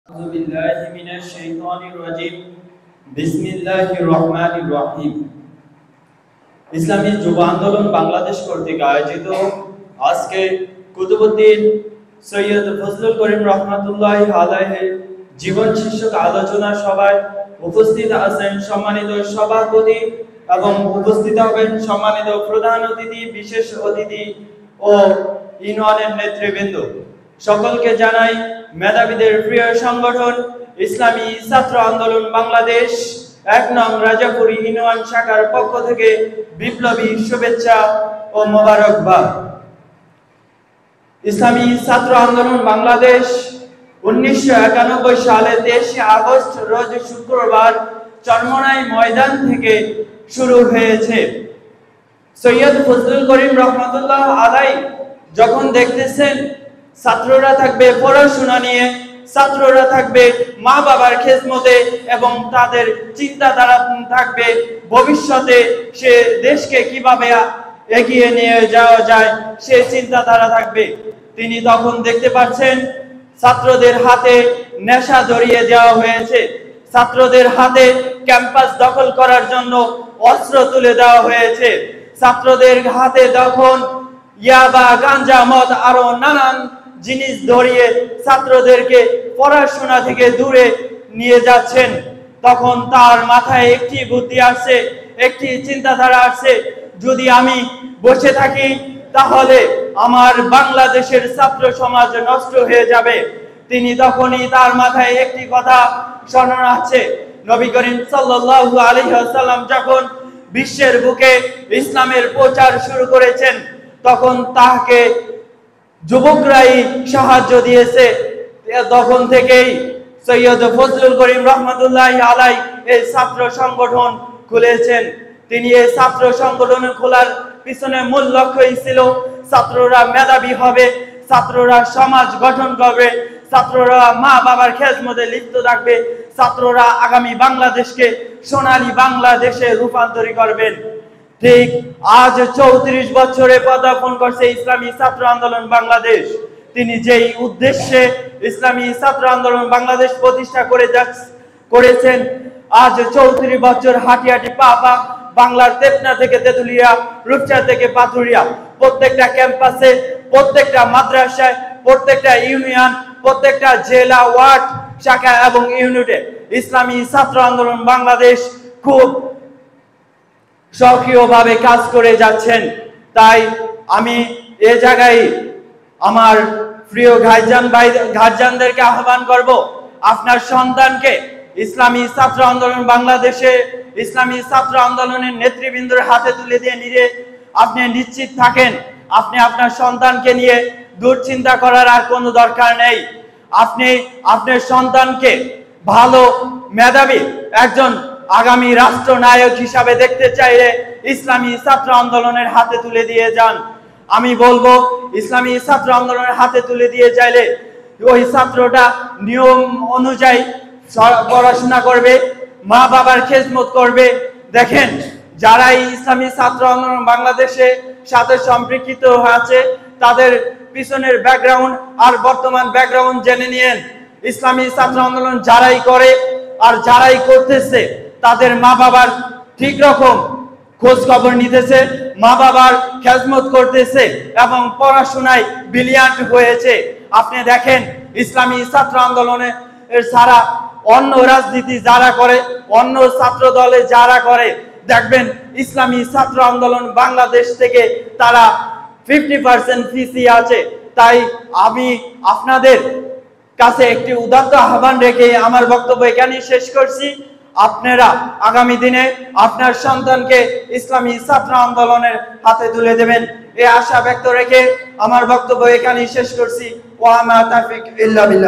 أعوذ بالله من الشيطان الرجيم بسم الله الرحمن الرحيم ইসলামী যুব আন্দোলন বাংলাদেশ কর্তৃক আয়োজিত আজকে কুতুবউদ্দিন সৈয়দ ফজলুল করিম রহমাতুল্লাহি আলাইহির জীবন শীর্ষক আলোচনা সভায় উপস্থিত আছেন সম্মানিত সভাপতি এবং উপস্থিত হবেন সম্মানিত প্রধান অতিথি, বিশেষ অতিথি ও ইউনিয়নের নেতৃবৃন্দ। সকলকে জানাই মেধাবীদের প্রিয় সংগঠন ইসলামী ছাত্র আন্দোলন বাংলাদেশ ১ নং রাজাপুর ইউনিয়ন শাখার পক্ষ থেকে বিপ্লবী শুভেচ্ছা ও মোবারকবাদ। ইসলামী ছাত্র আন্দোলন বাংলাদেশ ১৯৯১ সালে ২৩ আগস্ট রোজ শুক্রবার চরমনাই ময়দান থেকে শুরু হয়েছে। সৈয়দ ফজলুল করিম রহমাতুল্লাহ আলাই যখন দেখতেছেন ছাত্ররা থাকবে পড়াশোনা নিয়ে, ছাত্ররা থাকবে মা বাবার খেদমতে এবং তাদের চিন্তাধারা থাকবে ভবিষ্যতে সে দেশকে কিভাবে এগিয়ে নিয়ে যাওয়া যায় সে চিন্তাধারা থাকবে। তিনি তখন দেখতে পাচ্ছেন ছাত্রদের হাতে নেশা ধরিয়ে দেওয়া হয়েছে, ছাত্রদের হাতে ক্যাম্পাস দখল করার জন্য অস্ত্র তুলে দেওয়া হয়েছে, ছাত্রদের হাতে তখন ইয়াবা, গাঁজা, মদ আরো নানান জিনিস ধরিয়ে ছাত্রদেরকে পড়াশোনা থেকে দূরে নিয়ে যাচ্ছেন। তখন তার মাথায় একটি বুদ্ধি আসছে, একটি চিন্তাধারা আসছে, যদি আমি বসে থাকি তাহলে আমার বাংলাদেশের ছাত্র সমাজ নষ্ট হয়ে যাবে। তিনি তখনই তার মাথায় একটি কথা স্মরণ আসছে, নবী করিম সাল্লাল্লাহু আলাইহি ওয়াসাল্লাম যখন বিশ্বের বুকে ইসলামের প্রচার শুরু করেছেন তখন তাকে যুবকরাই সাহায্য দিয়েছে। তখন থেকেই সৈয়দ ফজলুল করিম রহমাতুল্লাহি আলাই এই ছাত্র সংগঠন খুলেছেন। তিনি এই ছাত্র সংগঠন খোলার পিছনে মূল লক্ষ্যই ছিল ছাত্ররা মেধাবী হবে, ছাত্ররা সমাজ গঠন করবে, ছাত্ররা মা বাবার খেদমতে লিপ্ত থাকবে, ছাত্ররা আগামী বাংলাদেশকে সোনালী বাংলাদেশে রূপান্তরিত করবেন। ঠিক আজ ৩৪ বছরে পদার্পণ করছে ইসলামী ছাত্র আন্দোলন বাংলাদেশ। তিনি যেই উদ্দেশ্যে ইসলামী ছাত্র আন্দোলন বাংলাদেশ প্রতিষ্ঠা করেছেন, আজ ৩৪ বছর হাঁটি হাঁটি পা পা বাংলার তেপনা থেকে তেতুলিয়া, রূপসা থেকে পাথুরিয়া, প্রত্যেকটা ক্যাম্পাসে, প্রত্যেকটা মাদ্রাসায়, প্রত্যেকটা ইউনিয়ন, প্রত্যেকটা জেলা, ওয়ার্ড, শাখা এবং ইউনিটে ইসলামী ছাত্র আন্দোলন বাংলাদেশ খুব সক্রিয়ভাবে কাজ করে যাচ্ছেন। তাই আমি এ জায়গায় আমার প্রিয় গার্জিয়ানদেরকে আহ্বান করব, আপনার সন্তানকে ইসলামী ছাত্র আন্দোলন বাংলাদেশে ইসলামী ছাত্র আন্দোলনের নেতৃবৃন্দের হাতে তুলে দিয়ে নিয়ে আপনি নিশ্চিত থাকেন আপনি আপনার সন্তানকে নিয়ে দুশ্চিন্তা করার আর কোনো দরকার নেই। আপনি আপনার সন্তানকে ভালো মেধাবী একজন আগামী রাষ্ট্রনায়ক হিসাবে দেখতে চাইলে ইসলামী ছাত্র আন্দোলনের হাতে তুলে দিয়ে যান। আমি বলবো ইসলামী ছাত্র আন্দোলনের হাতে তুলে দিয়ে চাইলে ওই ছাত্রটা নিয়ম অনুযায়ী পড়াশোনা করবে, মা বাবার খেদমত করবে। দেখেন, যারা ইসলামী ছাত্র আন্দোলন বাংলাদেশে সাথে সম্পৃক্ত আছে তাদের পিছনের ব্যাকগ্রাউন্ড আর বর্তমান ব্যাকগ্রাউন্ড জেনে নিয়েন। ইসলামী ছাত্র আন্দোলন যারাই করে আর যারাই করতেছে তাদের মা বাবার ঠিক রকম খোঁজ খবর নিতেছে, মা বাবার খেদমত করতেছে এবং পড়াশোনায় ব্রিলিয়ান্ট হয়েছে। আপনি দেখেন ইসলামী ছাত্র আন্দোলনে সারা অন্য রাজনীতি যারা করে, অন্য ছাত্র দলে যারা করে, দেখবেন ইসলামী ছাত্র আন্দোলন বাংলাদেশ থেকে তারা 50% পিছিয়ে আছে। তাই আমি আপনাদের কাছে একটি উদাত্ত আহ্বান রেখে আমার বক্তব্য এখানেই শেষ করছি। আপনারা আগামী দিনে আপনার সন্তানকে ইসলামী ছাত্র আন্দোলনের হাতে তুলে দেবেন এই আশা ব্যক্ত রেখে আমার বক্তব্য এখানেই শেষ করছি। ওয়া মা তাওফিক ইল্লা বিল্লাহ।